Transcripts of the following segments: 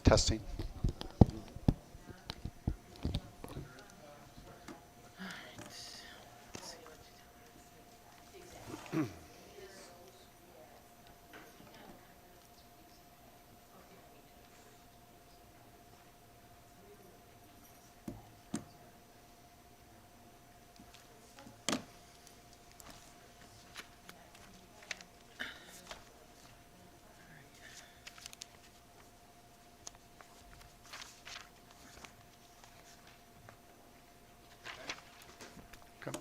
Testing. Okay.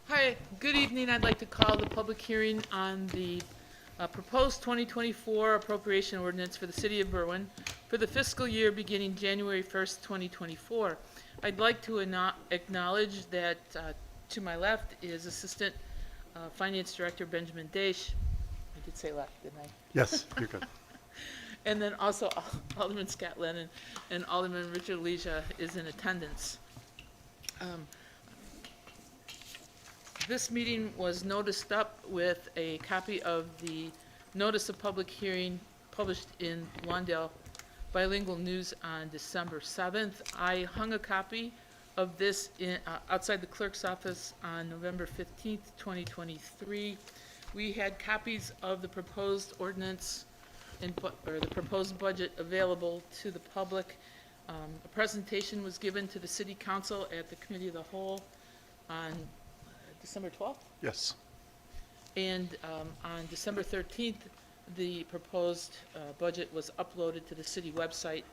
Hi, good evening. I'd like to call the public hearing on the proposed 2024 appropriation ordinance for the City of Berwyn for the fiscal year beginning January 1st, 2024. I'd like to acknowledge that to my left is Assistant Finance Director Benjamin Daish. I did say left, didn't I? Yes, you're good. And then also Alderman Scott Lennon and Alderman Richard Leisha is in attendance. This meeting was noticed up with a copy of the notice of public hearing published in Lawndale Bilingual News on December 7th. I hung a copy of this outside the clerk's office on November 15th, 2023. We had copies of the proposed ordinance or the proposed budget available to the public. A presentation was given to the City Council at the Committee of the Whole on December 12th? Yes. And on December 13th, the proposed budget was uploaded to the city website.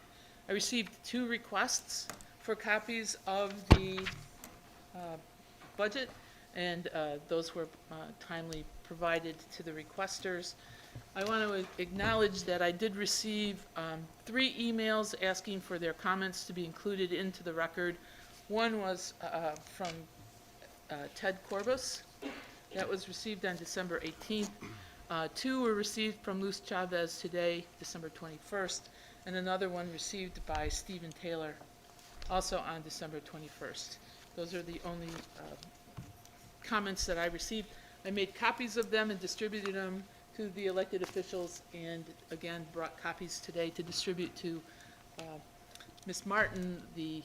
I received 2 requests for copies of the budget, and those were timely provided to the requesters. I want to acknowledge that I did receive 3 emails asking for their comments to be included into the record. One was from Ted Corbus. That was received on December 18th. 2 were received from Luz Chavez today, December 21st, and another one received by Stephen Taylor, also on December 21st. Those are the only comments that I received. I made copies of them and distributed them to the elected officials, and again brought copies today to distribute to Ms. Martin, the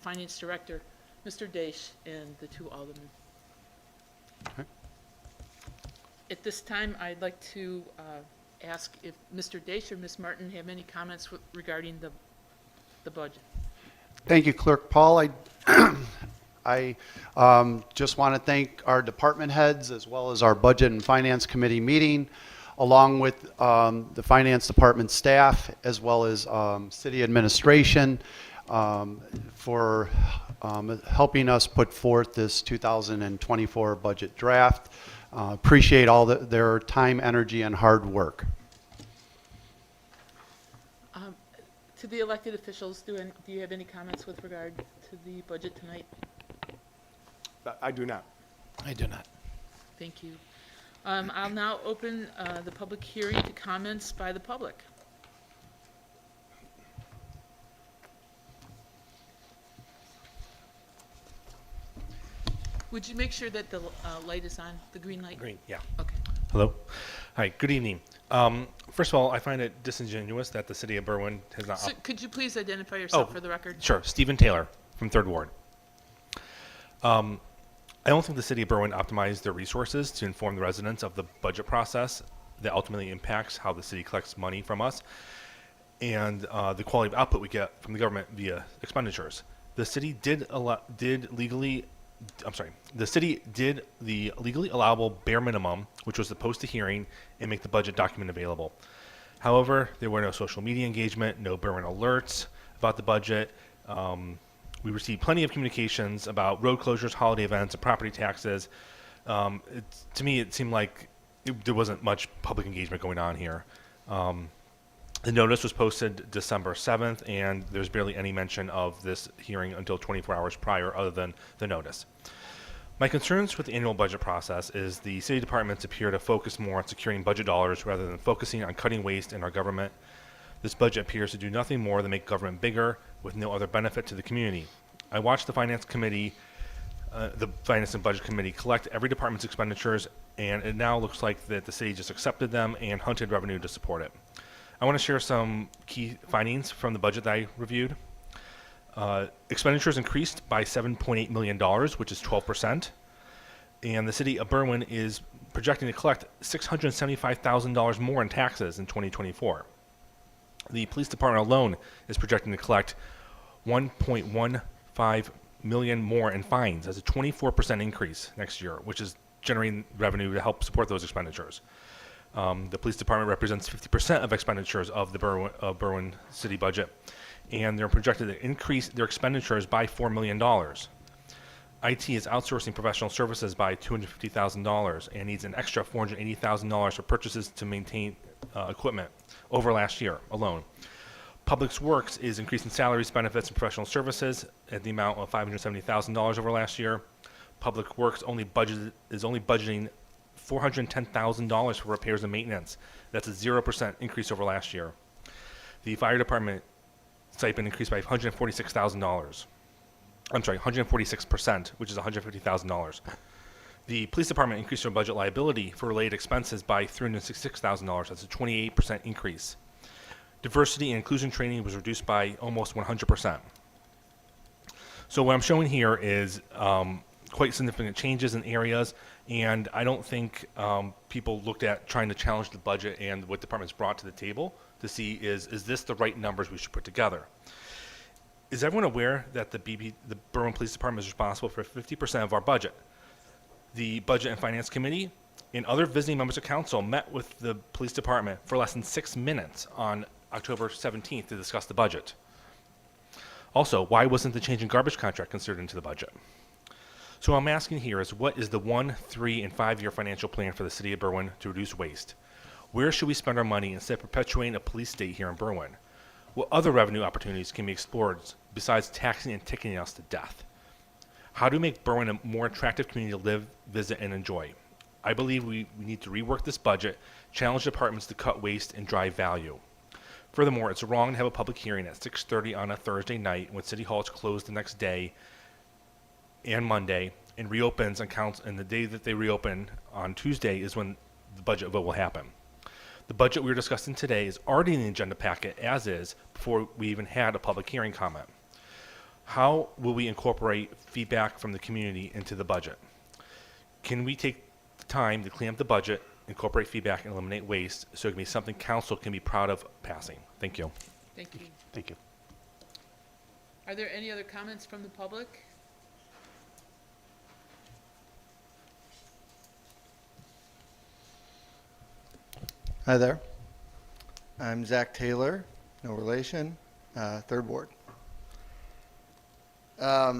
Finance Director, Mr. Daish, and the 2 aldermen. Okay. At this time, I'd like to ask if Mr. Daish or Ms. Martin have any comments regarding the budget. Thank you, Clerk Paul. I just want to thank our department heads as well as our Budget and Finance Committee meeting, along with the Finance Department staff as well as City Administration for helping us put forth this 2024 budget draft. Appreciate all their time, energy, and hard work. To the elected officials, do you have any comments with regard to the budget tonight? I do not. I do not. Thank you. I'll now open the public hearing to comments by the public. Would you make sure that the light is on, the green light? Green, yeah. Okay. Hello. Hi, good evening. First of all, I find it disingenuous that the city of Berwyn has not... So could you please identify yourself Oh, for the record? Sure. Stephen Taylor from 3rd Ward. I don't think the city of Berwyn optimized their resources to inform the residents of the budget process that ultimately impacts how the city collects money from us and the quality of output we get from the government via expenditures. The city did the legally allowable bare minimum, which was to post a hearing and make the budget document available. However, there were no social media engagement, no Berwyn alerts about the budget. We received plenty of communications about road closures, holiday events, and property taxes. To me, it seemed like there wasn't much public engagement going on here. The notice was posted December 7th, and there's barely any mention of this hearing until 24 hours prior other than the notice. My concerns with the annual budget process is the city departments appear to focus more on securing budget dollars rather than focusing on cutting waste in our government. This budget appears to do nothing more than make government bigger with no other benefit to the community. I watched the Finance Committee the Finance and Budget Committee collect every department's expenditures, and it now looks like that the city just accepted them and hunted revenue to support it. I want to share some key findings from the budget that I reviewed. Expenditures increased by $7.8 million, which is 12%. And the city of Berwyn is projecting to collect $675,000 more in taxes in 2024. The police department alone is projecting to collect $1.15 million more in fines. That's a 24% increase next year, which is generating revenue to help support those expenditures. The police department represents 50% of expenditures of the Berwyn city budget, and they're projected to increase their expenditures by $4 million. IT is outsourcing professional services by $250,000 and needs an extra $480,000 for purchases to maintain equipment over last year alone. Public Works is increasing salaries, benefits, and professional services at the amount of $570,000 over last year. Public Works is only budgeting $410,000 for repairs and maintenance. That's a 0% increase over last year. The fire department stipend increased by $146,000. I'm sorry, 146%, which is $150,000. The police department increased their budget liability for related expenses by $366,000. That's a 28% increase. Diversity and inclusion training was reduced by almost 100%. So what I'm showing here is quite significant changes in areas, and I don't think people looked at trying to challenge the budget and what departments brought to the table to see is this the right numbers we should put together. Is everyone aware that the Berwyn Police Department is responsible for 50% of our budget? The Budget and Finance Committee and other visiting members of council met with the police department for less than 6 minutes on October 17th to discuss the budget. Also, why wasn't the change in garbage contract considered into the budget? So what I'm asking here is, what is the 1-, 3-, and 5-year financial plan for the city of Berwyn to reduce waste? Where should we spend our money instead of perpetuating a police state here in Berwyn? What other revenue opportunities can be explored besides taxing and ticketing us to death? How do we make Berwyn a more attractive community to live, visit, and enjoy? I believe we need to rework this budget, challenge departments to cut waste, and drive value. Furthermore, it's wrong to have a public hearing at 6:30 on a Thursday night when City Hall is closed the next day and Monday, and reopens on council, and the day that they reopen on Tuesday is when the budget vote will happen. The budget we're discussing today is already in the agenda packet as is before we even had a public hearing comment. How will we incorporate feedback from the community into the budget? Can we take the time to clean up the budget, incorporate feedback, and eliminate waste so it can be something council can be proud of passing? Thank you. Thank you. Thank you. Are there any other comments from the public? Hi there. I'm Zach Taylor, no relation, third ward. I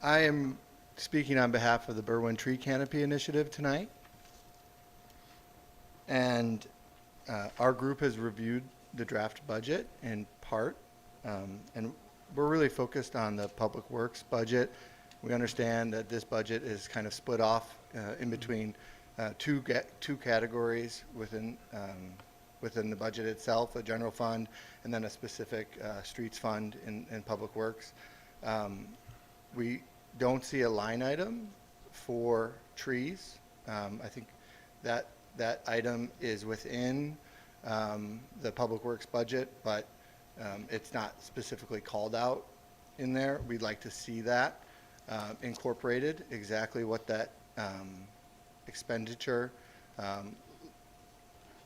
am speaking on behalf of the Berwyn Tree Canopy Initiative tonight. And our group has reviewed the draft budget in part, and we're really focused on the Public Works budget. We understand that this budget is kind of split off in between two categories within the budget itself, a general fund and then a specific streets fund in Public Works. We don't see a line item for trees. I think that item is within the Public Works budget, but it's not specifically called out in there. We'd like to see that incorporated, exactly what that expenditure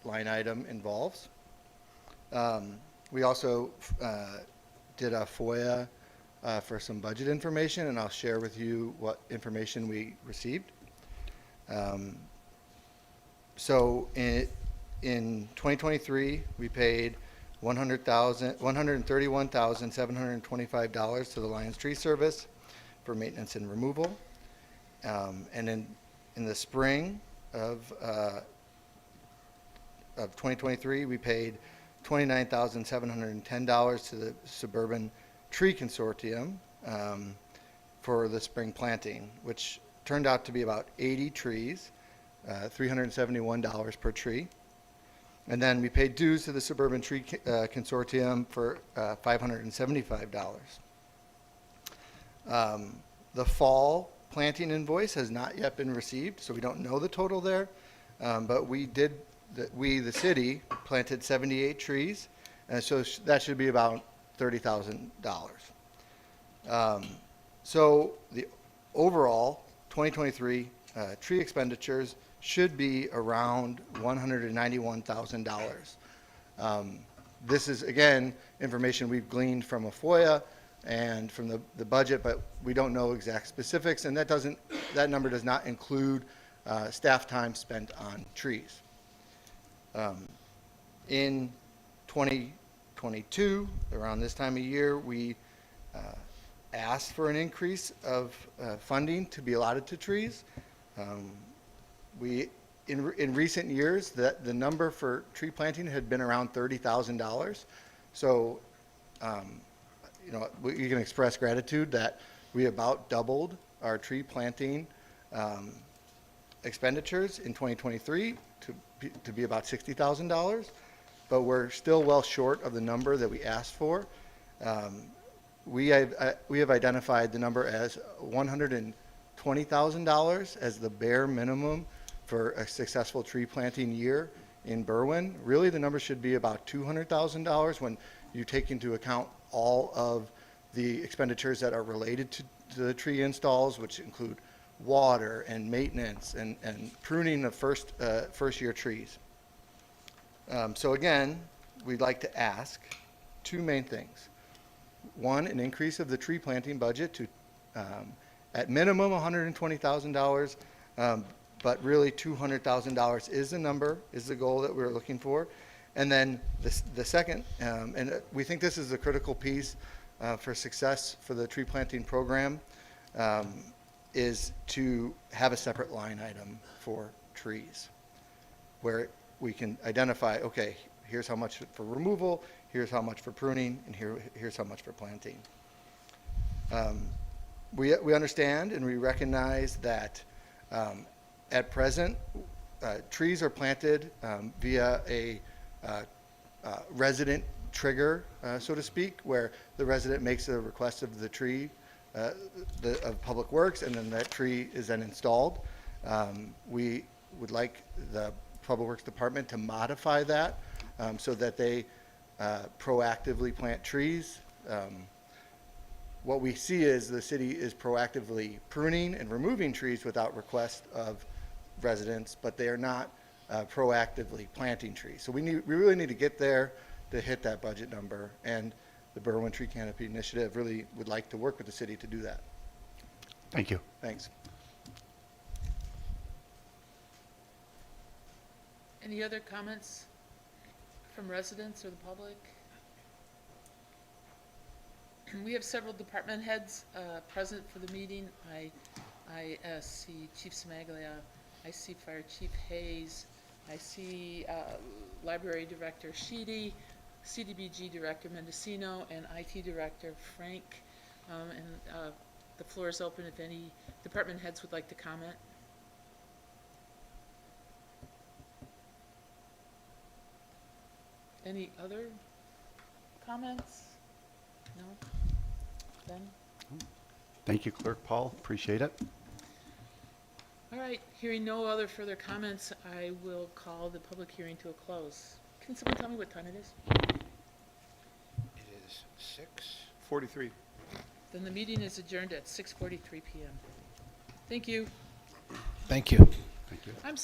line item involves. We also did a FOIA for some budget information, and I'll share with you what information we received. So in 2023, we paid $131,725 to the Lions Tree Service for maintenance and removal. And in the spring of 2023, we paid $29,710 to the Suburban Tree Consortium for the spring planting, which turned out to be about 80 trees, $371 per tree. And then we paid dues to the Suburban Tree Consortium for $575. The fall planting invoice has not yet been received, so we don't know the total there. But the city, planted 78 trees, and so that should be about $30,000. So the overall 2023 tree expenditures should be around $191,000. This is, again, information we've gleaned from a FOIA and from the budget, but we don't know exact specifics, and that number does not include staff time spent on trees. In 2022, around this time of year, we asked for an increase of funding to be allotted to trees. In recent years, the number for tree planting had been around $30,000. So, we can express gratitude that we about doubled our tree planting expenditures in 2023 to be about $60,000, but we're still well short of the number that we asked for. We have identified the number as $120,000 as the bare minimum for a successful tree planting year in Berwyn. Really, the number should be about $200,000 when you take into account all of the expenditures that are related to the tree installs, which include water and maintenance and pruning of first year trees. So again, we'd like to ask two main things. One, an increase of the tree planting budget to at minimum $120,000, but really $200,000 is the goal that we're looking for. And then the second, and we think this is a critical piece for success for the tree planting program, is to have a separate line item for trees, where we can identify, okay, here's how much for removal, here's how much for pruning, and here's how much for planting. We understand and we recognize that at present, trees are planted via a resident trigger, so to speak, where the resident makes a request of the tree, of Public Works, and then that tree is then installed. We would like the Public Works Department to modify that so that they proactively plant trees. What we see is the city is proactively pruning and removing trees without request of residents, but they are not proactively planting trees. So we really need to get there to hit that budget number, and the Berwyn Tree Canopy Initiative really would like to work with the city to do that. Thank you. Thanks. Any other comments from residents or the public? We have several department heads present for the meeting. I see Chief Smaglia, I see Fire Chief Hayes, I see Library Director Sheedy, CDBG Director Mendocino, and IT Director Frank. The floor is open if any department heads would like to comment. Any other comments? No? Ben? Thank you, Clerk Paul. Appreciate it. All right, hearing no other further comments, I will call the public hearing to a close. Can someone tell me what time it is? It is 43. Then the meeting is adjourned at 6:43 p.m. Thank you. Thank you. Thank you. I'm